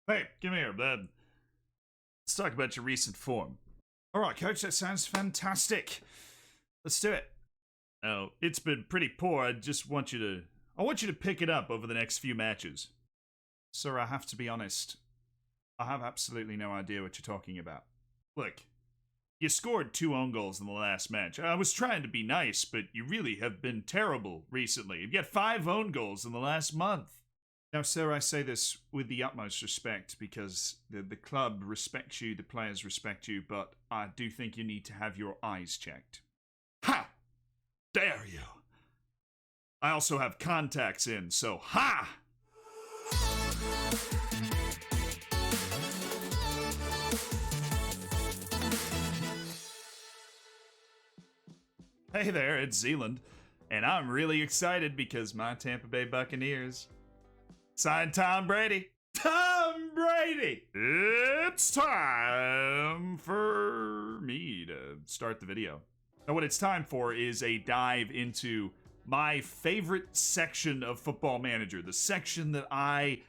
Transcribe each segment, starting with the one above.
Hey, come here, bud. Let's talk about your recent form. All right, coach, that sounds fantastic. Let's do it. Oh, it's been pretty poor. I want you to pick it up over the next few matches. Sir, I have to be honest. I have absolutely no idea what you're talking about. Look, you scored 2 own goals in the last match. I was trying to be nice, but you really have been terrible recently. You've got 5 own goals in the last month. Now, sir, I say this with the utmost respect because the club respects you, the players respect you, but I do think you need to have your eyes checked. Ha! Dare you! I also have contacts in, so ha! Hey there, it's Zealand, and I'm really excited because my Tampa Bay Buccaneers signed Tom Brady. Tom Brady! It's time for me to start the video. Now, what it's time for is a dive into my favorite section of Football Manager, the section that I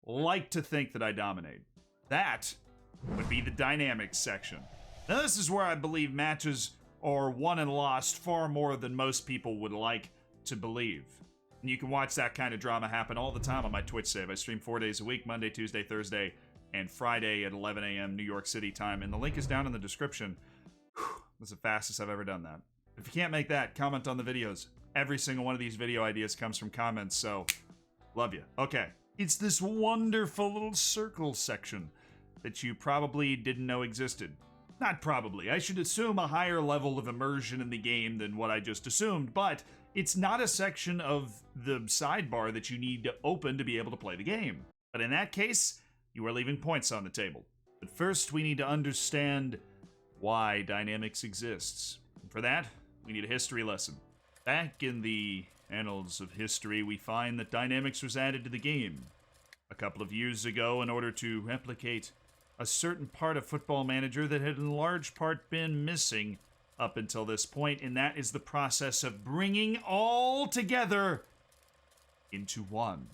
like to think that I dominate. That would be the dynamics section. Now, this is where I believe matches are won and lost far more than most people would like to believe. And you can watch that kind of drama happen all the time on my Twitch save. I stream 4 days a week, Monday, Tuesday, Thursday, and Friday at 11 a.m. New York City time. And the link is down in the description. That's the fastest I've ever done that. If you can't make that, comment on the videos. Every single one of these video ideas comes from comments, so love you. Okay, it's this wonderful little circle section that you probably didn't know existed. Not probably. I should assume a higher level of immersion in the game than what I just assumed, but it's not a section of the sidebar that you need to open to be able to play the game. But in that case, you are leaving points on the table. But first, we need to understand why dynamics exists. And for that, we need a history lesson. Back in the annals of history, we find that dynamics was added to the game a couple of years ago in order to replicate a certain part of Football Manager that had in large part been missing up until this point, and that is the process of bringing all together into one.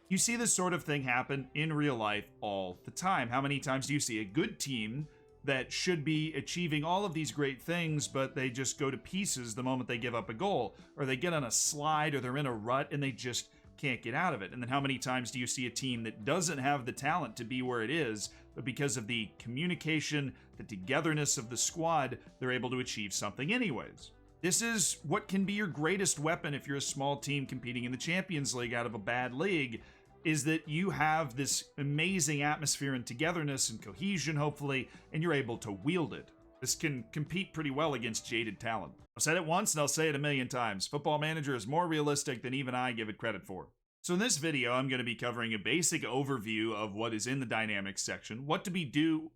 You see this sort of thing happen in real life all the time. How many times do you see a good team that should be achieving all of these great things, but they just go to pieces the moment they give up a goal, or they get on a slide, or they're in a rut and they just can't get out of it? And then how many times do you see a team that doesn't have the talent to be where it is, but because of the communication, the togetherness of the squad, they're able to achieve something anyways? This is what can be your greatest weapon if you're a small team competing in the Champions League out of a bad league, is that you have this amazing atmosphere and togetherness and cohesion, hopefully, and you're able to wield it. This can compete pretty well against jaded talent. I've said it once and I'll say it a million times. Football Manager is more realistic than even I give it credit for. So in this video, I'm going to be covering a basic overview of what is in the dynamics section, what to do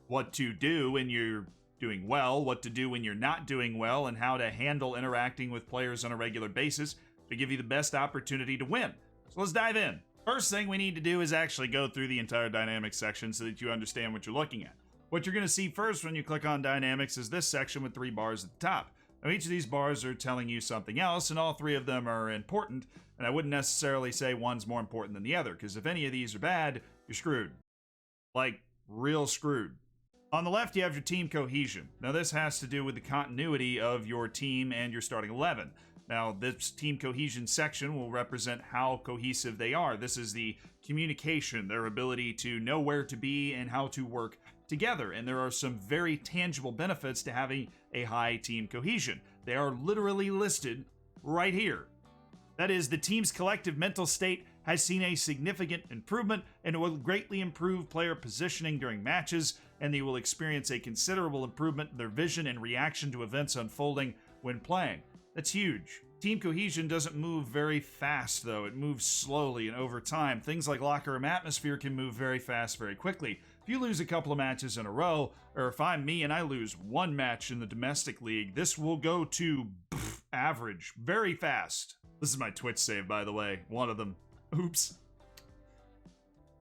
when you're doing well, what to do when you're not doing well, and how to handle interacting with players on a regular basis to give you the best opportunity to win. So let's dive in. First thing we need to do is actually go through the entire dynamics section so that you understand what you're looking at. What you're going to see first when you click on dynamics is this section with 3 bars at the top. Now each of these bars are telling you something else, and all 3 of them are important, and I wouldn't necessarily say one's more important than the other, because if any of these are bad, you're screwed. Like, real screwed. On the left, you have your team cohesion. Now this has to do with the continuity of your team and your starting 11. Now, this team cohesion section will represent how cohesive they are. This is the communication, their ability to know where to be and how to work together. And there are some very tangible benefits to having a high team cohesion. They are literally listed right here. That is, the team's collective mental state has seen a significant improvement and will greatly improve player positioning during matches, and they will experience a considerable improvement in their vision and reaction to events unfolding when playing. That's huge. Team cohesion doesn't move very fast, though. It moves slowly and over time. Things like locker room atmosphere can move very fast, very quickly. If you lose a couple of matches in a row, or if I'm me and I lose 1 match in the domestic league, this will go to average very fast. This is my Twitch save, by the way. One of them. Oops.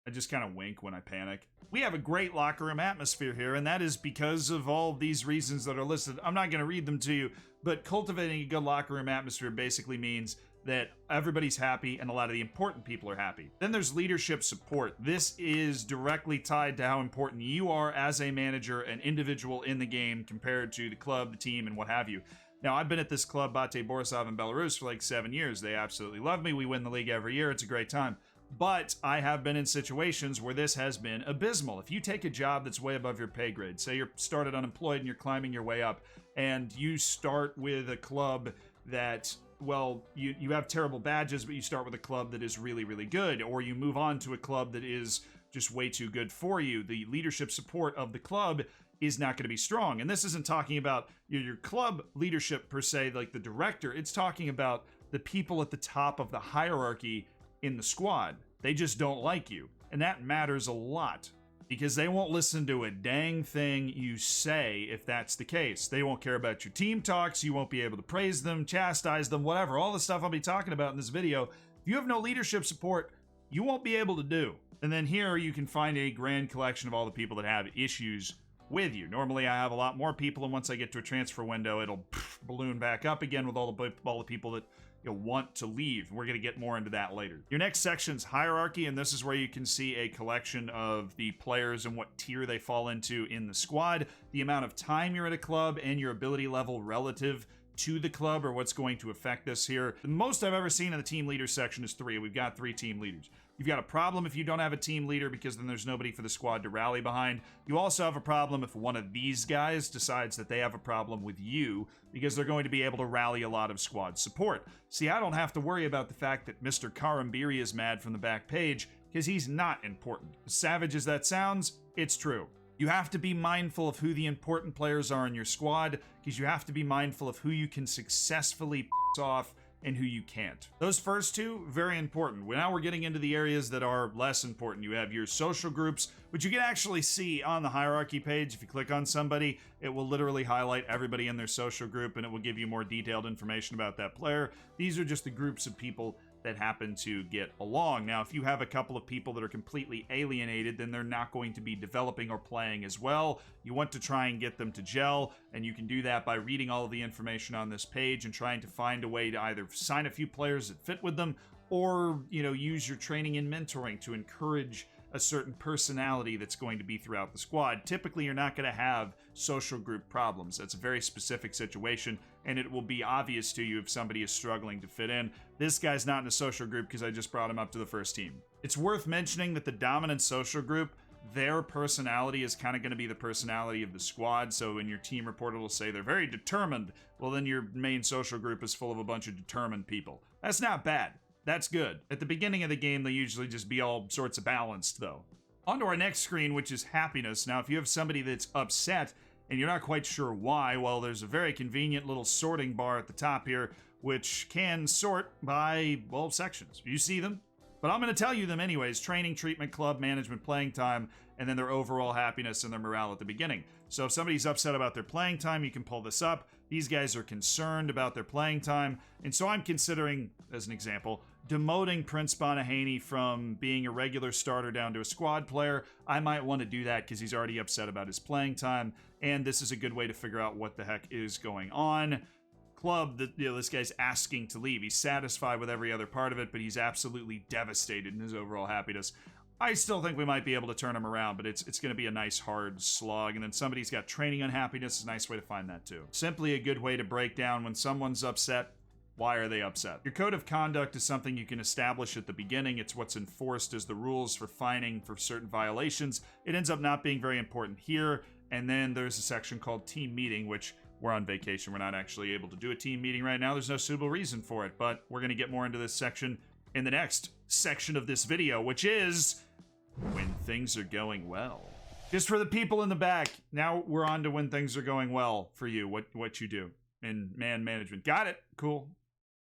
I just kind of wink when I panic. We have a great locker room atmosphere here, and that is because of all these reasons that are listed. I'm not going to read them to you, but cultivating a good locker room atmosphere basically means that everybody's happy and a lot of the important people are happy. Then there's leadership support. This is directly tied to how important you are as a manager, an individual in the game compared to the club, the team, and what have you. Now, I've been at this club, Bate Borisov in Belarus, for like 7 years. They absolutely love me. We win the league every year. It's a great time. But I have been in situations where this has been abysmal. If you take a job that's way above your pay grade, say you're started unemployed and you're climbing your way up, and you start with a club that, well, you have terrible badges, but you start with a club that is really, really good, or you move on to a club that is just way too good for you, the leadership support of the club is not going to be strong. And this isn't talking about your club leadership per se, like the director. It's talking about the people at the top of the hierarchy in the squad. They just don't like you. And that matters a lot, because they won't listen to a dang thing you say if that's the case. They won't care about your team talks. You won't be able to praise them, chastise them, whatever. All the stuff I'll be talking about in this video, if you have no leadership support, you won't be able to do. And then here you can find a grand collection of all the people that have issues with you. Normally I have a lot more people, and once I get to a transfer window, it'll balloon back up again with all the people that you'll want to leave. We're going to get more into that later. Your next section's hierarchy, and this is where you can see a collection of the players and what tier they fall into in the squad, the amount of time you're at a club, and your ability level relative to the club, or what's going to affect this here. The most I've ever seen in the team leader section is 3. We've got 3 team leaders. You've got a problem if you don't have a team leader, because then there's nobody for the squad to rally behind. You also have a problem if one of these guys decides that they have a problem with you, because they're going to be able to rally a lot of squad support. See, I don't have to worry about the fact that Mr. Karambiri is mad from the back page, because he's not important. As savage as that sounds, it's true. You have to be mindful of who the important players are in your squad, because you have to be mindful of who you can successfully piss off and who you can't. Those first 2, very important. Now we're getting into the areas that are less important. You have your social groups, which you can actually see on the hierarchy page. If you click on somebody, it will literally highlight everybody in their social group, and it will give you more detailed information about that player. These are just the groups of people that happen to get along. Now, if you have a couple of people that are completely alienated, then they're not going to be developing or playing as well. You want to try and get them to gel, and you can do that by reading all of the information on this page and trying to find a way to either sign a few players that fit with them, or, you know, use your training and mentoring to encourage a certain personality that's going to be throughout the squad. Typically, you're not going to have social group problems. That's a very specific situation, and it will be obvious to you if somebody is struggling to fit in. This guy's not in a social group because I just brought him up to the first team. It's worth mentioning that the dominant social group, their personality is kind of going to be the personality of the squad. So in your team report, it'll say they're very determined. Well, then your main social group is full of a bunch of determined people. That's not bad. That's good. At the beginning of the game, they usually just be all sorts of balanced, though. On to our next screen, which is happiness. Now, if you have somebody that's upset and you're not quite sure why, well, there's a very convenient little sorting bar at the top here, which can sort by, well, sections. You see them, but I'm going to tell you them anyways. Training, treatment, club, management, playing time, and then their overall happiness and their morale at the beginning. So if somebody's upset about their playing time, you can pull this up. These guys are concerned about their playing time, and so I'm considering, as an example, demoting Prince Bonahaney from being a regular starter down to a squad player. I might want to do that because he's already upset about his playing time, and this is a good way to figure out what the heck is going on. Club, this guy's asking to leave. He's satisfied with every other part of it, but he's absolutely devastated in his overall happiness. I still think we might be able to turn him around, but it's going to be a nice hard slog. And then somebody's got training unhappiness. It's a nice way to find that too. Simply a good way to break down when someone's upset. Why are they upset? Your code of conduct is something you can establish at the beginning. It's what's enforced as the rules for fining for certain violations. It ends up not being very important here. And then there's a section called team meeting, which we're on vacation. We're not actually able to do a team meeting right now. There's no suitable reason for it, but we're going to get more into this section in the next section of this video, which is when things are going well. Just for the people in the back, now we're on to when things are going well for you, what you do in man management. Got it? Cool.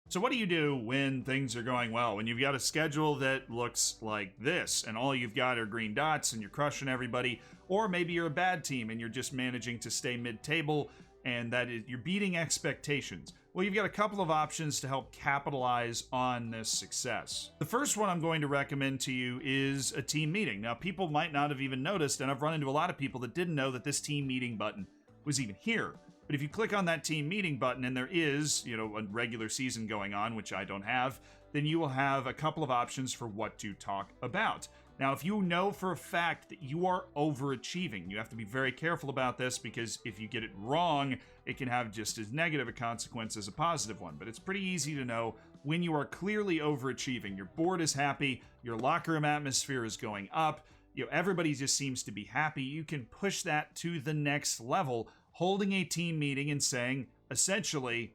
So what do you do when things are going well? When you've got a schedule that looks like this, and all you've got are green dots, and you're crushing everybody, or maybe you're a bad team and you're just managing to stay mid-table, and that is, you're beating expectations. Well, you've got a couple of options to help capitalize on this success. The first one I'm going to recommend to you is a team meeting. Now, people might not have even noticed, and I've run into a lot of people that didn't know that this team meeting button was even here. But if you click on that team meeting button and there is, a regular season going on, which I don't have, then you will have a couple of options for what to talk about. Now, if you know for a fact that you are overachieving, you have to be very careful about this, because if you get it wrong, it can have just as negative a consequence as a positive one. But it's pretty easy to know when you are clearly overachieving. Your board is happy, your locker room atmosphere is going up, everybody just seems to be happy. You can push that to the next level, holding a team meeting and saying, essentially,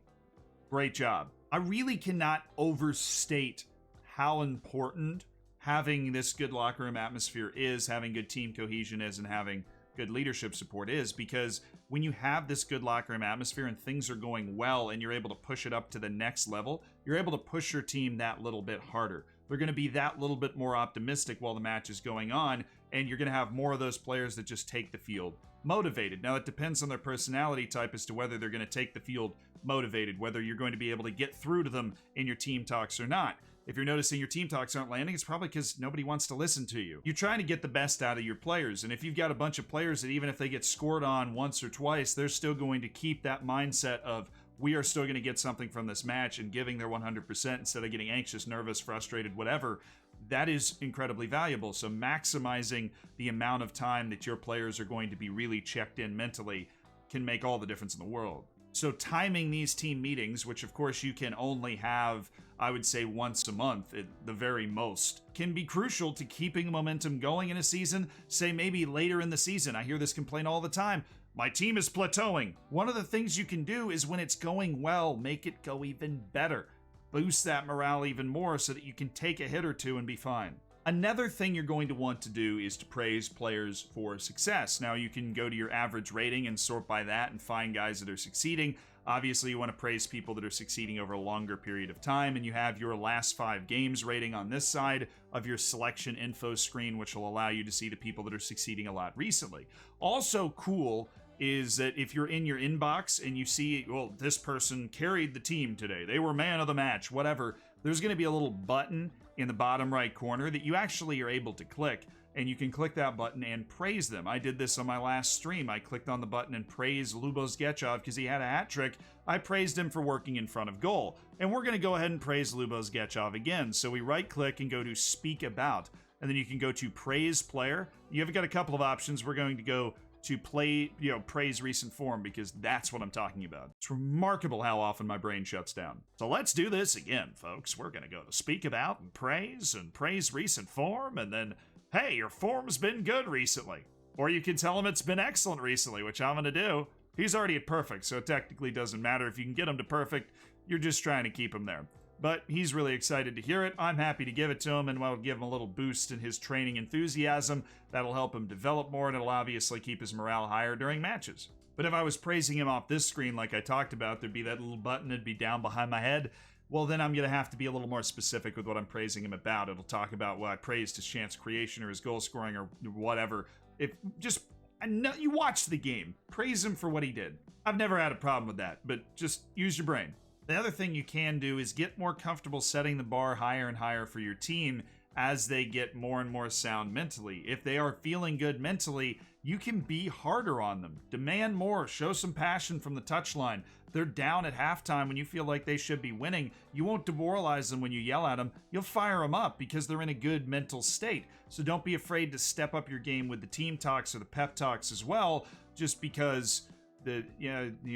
great job. I really cannot overstate how important having this good locker room atmosphere is, having good team cohesion is, and having good leadership support is, because when you have this good locker room atmosphere and things are going well and you're able to push it up to the next level, you're able to push your team that little bit harder. They're going to be that little bit more optimistic while the match is going on, and you're going to have more of those players that just take the field motivated. Now, it depends on their personality type as to whether they're going to take the field motivated, whether you're going to be able to get through to them in your team talks or not. If you're noticing your team talks aren't landing, it's probably because nobody wants to listen to you. You're trying to get the best out of your players, and if you've got a bunch of players that even if they get scored on once or twice, they're still going to keep that mindset of, we are still going to get something from this match, and giving their 100% instead of getting anxious, nervous, frustrated, whatever, that is incredibly valuable. So maximizing the amount of time that your players are going to be really checked in mentally can make all the difference in the world. So timing these team meetings, which of course you can only have, I would say, once a month at the very most, can be crucial to keeping momentum going in a season, say maybe later in the season. I hear this complaint all the time. My team is plateauing. One of the things you can do is when it's going well, make it go even better. Boost that morale even more so that you can take a hit or two and be fine. Another thing you're going to want to do is to praise players for success. Now, you can go to your average rating and sort by that and find guys that are succeeding. Obviously, you want to praise people that are succeeding over a longer period of time, and you have your last 5 games rating on this side of your selection info screen, which will allow you to see the people that are succeeding a lot recently. Also cool is that if you're in your inbox and you see, well, this person carried the team today, they were man of the match, whatever, there's going to be a little button in the bottom right corner that you actually are able to click, and you can click that button and praise them. I did this on my last stream. I clicked on the button and praised Lubos Getchov because he had a hat trick. I praised him for working in front of goal. And we're going to go ahead and praise Lubos Getchov again. So we right click and go to speak about, and then you can go to praise player. You've got a couple of options. We're going to go to praise recent form, because that's what I'm talking about. It's remarkable how often my brain shuts down. So let's do this again, folks. We're going to go to speak about and praise recent form, and then, hey, your form's been good recently. Or you can tell him it's been excellent recently, which I'm going to do. He's already at perfect, so it technically doesn't matter. If you can get him to perfect, you're just trying to keep him there. But he's really excited to hear it. I'm happy to give it to him, and I'll give him a little boost in his training enthusiasm. That'll help him develop more, and it'll obviously keep his morale higher during matches. But if I was praising him off this screen like I talked about, there'd be that little button that'd be down behind my head. Well, then I'm going to have to be a little more specific with what I'm praising him about. It'll talk about what I praised his chance creation or his goal scoring or whatever. You watched the game. Praise him for what he did. I've never had a problem with that, but just use your brain. The other thing you can do is get more comfortable setting the bar higher and higher for your team as they get more and more sound mentally. If they are feeling good mentally, you can be harder on them. Demand more. Show some passion from the touchline. They're down at halftime when you feel like they should be winning. You won't demoralize them when you yell at them. You'll fire them up because they're in a good mental state. So don't be afraid to step up your game with the team talks or the pep talks as well, just because the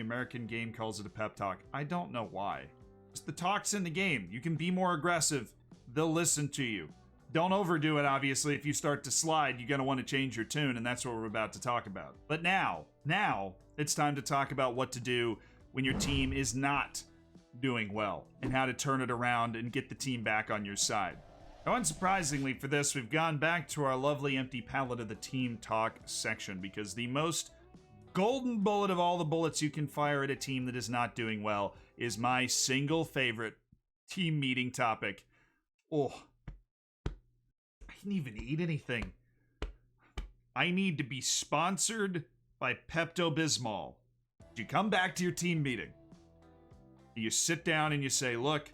American game calls it a pep talk. I don't know why. It's the talks in the game. You can be more aggressive. They'll listen to you. Don't overdo it, obviously. If you start to slide, you're going to want to change your tune, and that's what we're about to talk about. But now, it's time to talk about what to do when your team is not doing well, and how to turn it around and get the team back on your side. Now, unsurprisingly for this, we've gone back to our lovely empty palette of the team talk section, because the most golden bullet of all the bullets you can fire at a team that is not doing well is my single favorite team meeting topic. Oh, I didn't even eat anything. I need to be sponsored by Pepto-Bismol. You come back to your team meeting. You sit down and you say, look,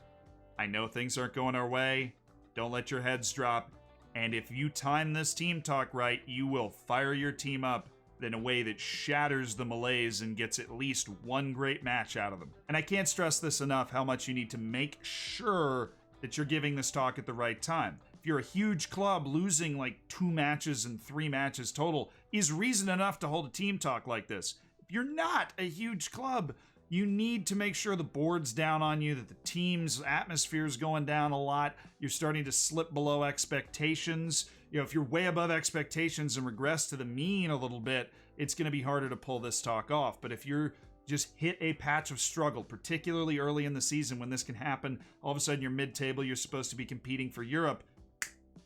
I know things aren't going our way. Don't let your heads drop. And if you time this team talk right, you will fire your team up. in a way that shatters the malaise and gets at least one great match out of them. And I can't stress this enough, how much you need to make sure that you're giving this talk at the right time. If you're a huge club, losing like 2 matches and 3 matches total is reason enough to hold a team talk like this. If you're not a huge club, you need to make sure the board's down on you, that the team's atmosphere is going down a lot. You're starting to slip below expectations. You know, if you're way above expectations and regress to the mean a little bit, it's going to be harder to pull this talk off. But if you're just hit a patch of struggle, particularly early in the season when this can happen, all of a sudden you're mid-table, you're supposed to be competing for Europe,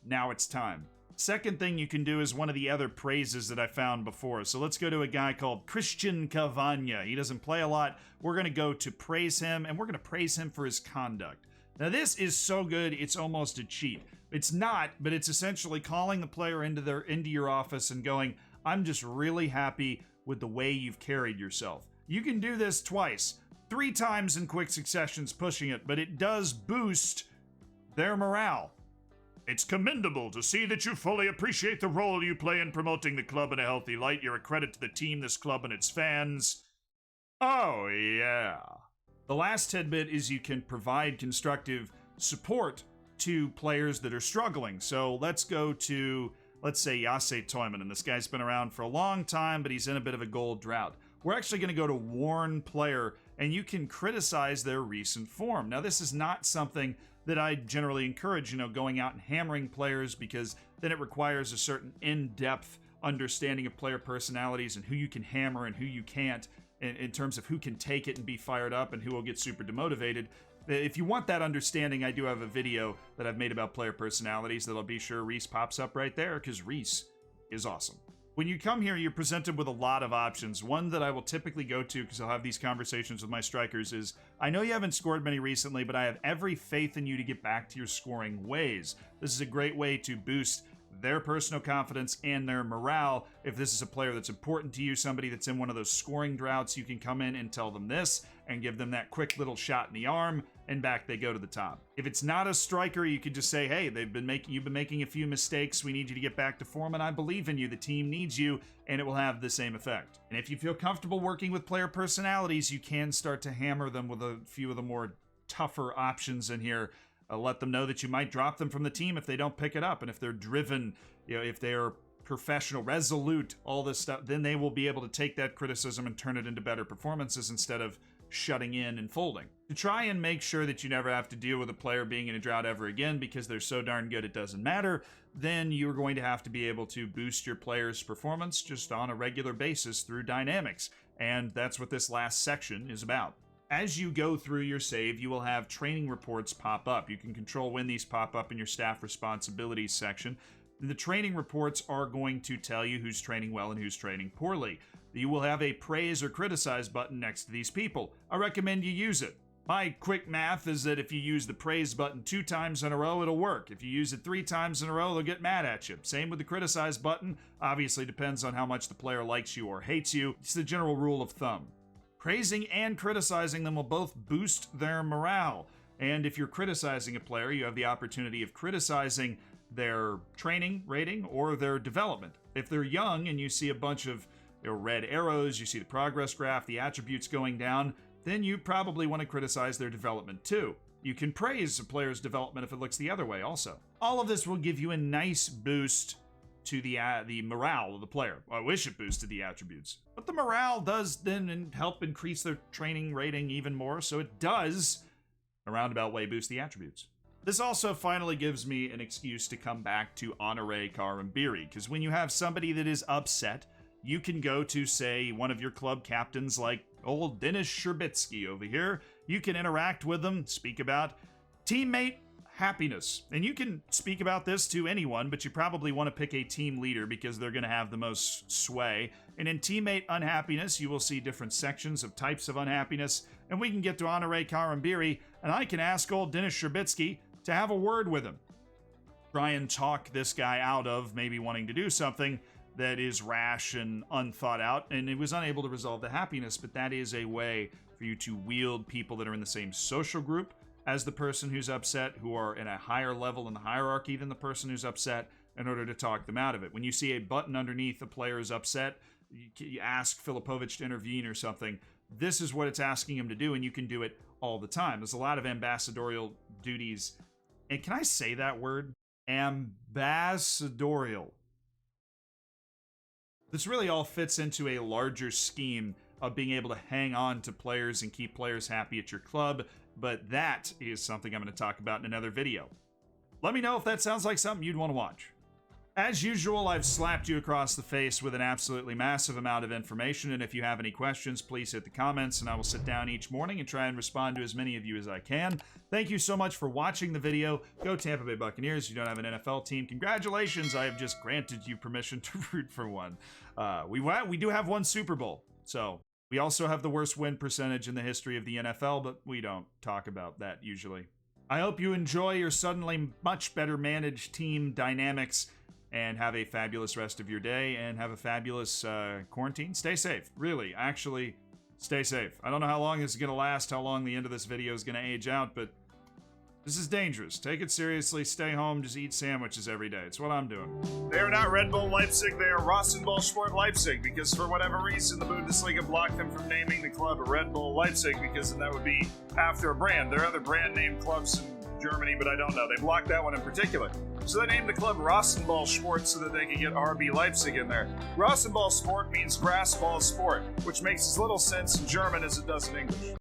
now it's time. Second thing you can do is one of the other praises that I found before. So let's go to a guy called Christian Cavagna. He doesn't play a lot. We're going to go to praise him, and we're going to praise him for his conduct. Now this is so good, it's almost a cheat. It's not, but it's essentially calling the player into your office and going, I'm just really happy with the way you've carried yourself. You can do this twice, 3 times in quick successions pushing it, but it does boost their morale. It's commendable to see that you fully appreciate the role you play in promoting the club in a healthy light. You're a credit to the team, this club, and its fans. Oh, yeah. The last tidbit is you can provide constructive support to players that are struggling. So let's go to, let's say, Yase Toyman, and this guy's been around for a long time, but he's in a bit of a gold drought. We're actually going to go to Warn Player, and you can criticize their recent form. Now, this is not something that I generally encourage, going out and hammering players, because then it requires a certain in-depth understanding of player personalities and who you can hammer and who you can't, in terms of who can take it and be fired up and who will get super demotivated. If you want that understanding, I do have a video that I've made about player personalities that I'll be sure Reese pops up right there, because Reese is awesome. When you come here, you're presented with a lot of options. One that I will typically go to, because I'll have these conversations with my strikers, is, I know you haven't scored many recently, but I have every faith in you to get back to your scoring ways. This is a great way to boost their personal confidence and their morale. If this is a player that's important to you, somebody that's in one of those scoring droughts, you can come in and tell them this and give them that quick little shot in the arm, and back they go to the top. If it's not a striker, you could just say, hey, you've been making a few mistakes, we need you to get back to form, and I believe in you, the team needs you, and it will have the same effect. And if you feel comfortable working with player personalities, you can start to hammer them with a few of the more tougher options in here. Let them know that you might drop them from the team if they don't pick it up, and if they're driven, if they're professional, resolute, all this stuff, then they will be able to take that criticism and turn it into better performances instead of shutting in and folding. To try and make sure that you never have to deal with a player being in a drought ever again because they're so darn good it doesn't matter, then you're going to have to be able to boost your player's performance just on a regular basis through dynamics, and that's what this last section is about. As you go through your save, you will have training reports pop up. You can control when these pop up in your staff responsibilities section. The training reports are going to tell you who's training well and who's training poorly. You will have a praise or criticize button next to these people. I recommend you use it. My quick math is that if you use the praise button 2 times in a row, it'll work. If you use it 3 times in a row, they'll get mad at you. Same with the criticize button. Obviously depends on how much the player likes you or hates you. It's the general rule of thumb. Praising and criticizing them will both boost their morale. And if you're criticizing a player, you have the opportunity of criticizing their training rating or their development. If they're young and you see a bunch of red arrows, you see the progress graph, the attributes going down, then you probably want to criticize their development too. You can praise a player's development if it looks the other way also. All of this will give you a nice boost to the morale of the player. Well, I wish it boosted the attributes. But the morale does then help increase their training rating even more, so it does, in a roundabout way, boost the attributes. This also finally gives me an excuse to come back to Honoré Karambiri, because when you have somebody that is upset, you can go to, say, one of your club captains like old Dennis Sherbitsky over here. You can interact with them, speak about teammate happiness. And you can speak about this to anyone, but you probably want to pick a team leader because they're going to have the most sway. And in teammate unhappiness, you will see different sections of types of unhappiness. And we can get to Honoré Karambiri, and I can ask old Dennis Sherbitsky to have a word with him. Try and talk this guy out of maybe wanting to do something that is rash and unthought out, and it was unable to resolve the happiness, but that is a way for you to wield people that are in the same social group as the person who's upset, who are in a higher level in the hierarchy than the person who's upset, in order to talk them out of it. When you see a button underneath the player is upset, you ask Filipovic to intervene or something, this is what it's asking him to do, and you can do it all the time. There's a lot of ambassadorial duties. And can I say that word? Ambassadorial. This really all fits into a larger scheme of being able to hang on to players and keep players happy at your club, but that is something I'm going to talk about in another video. Let me know if that sounds like something you'd want to watch. As usual, I've slapped you across the face with an absolutely massive amount of information, and if you have any questions, please hit the comments, and I will sit down each morning and try and respond to as many of you as I can. Thank you so much for watching the video. Go Tampa Bay Buccaneers. You don't have an NFL team. Congratulations, I have just granted you permission to root for one. We do have one Super Bowl, so we also have the worst win percentage in the history of the NFL, but we don't talk about that usually. I hope you enjoy your suddenly much better managed team dynamics, and have a fabulous rest of your day, and have a fabulous quarantine. Stay safe. Really, actually, stay safe. I don't know how long this is going to last, how long the end of this video is going to age out, but this is dangerous. Take it seriously. Stay home. Just eat sandwiches every day. It's what I'm doing. They are not Red Bull Leipzig. They are Rasenballsport Leipzig, because for whatever reason, the Bundesliga blocked them from naming the club Red Bull Leipzig, because then that would be after a brand. There are other brand name clubs in Germany, but I don't know. They blocked that one in particular. So they named the club Rasenballsport so that they could get RB Leipzig in there. Rasenballsport means grass ball sport, which makes as little sense in German as it does in English.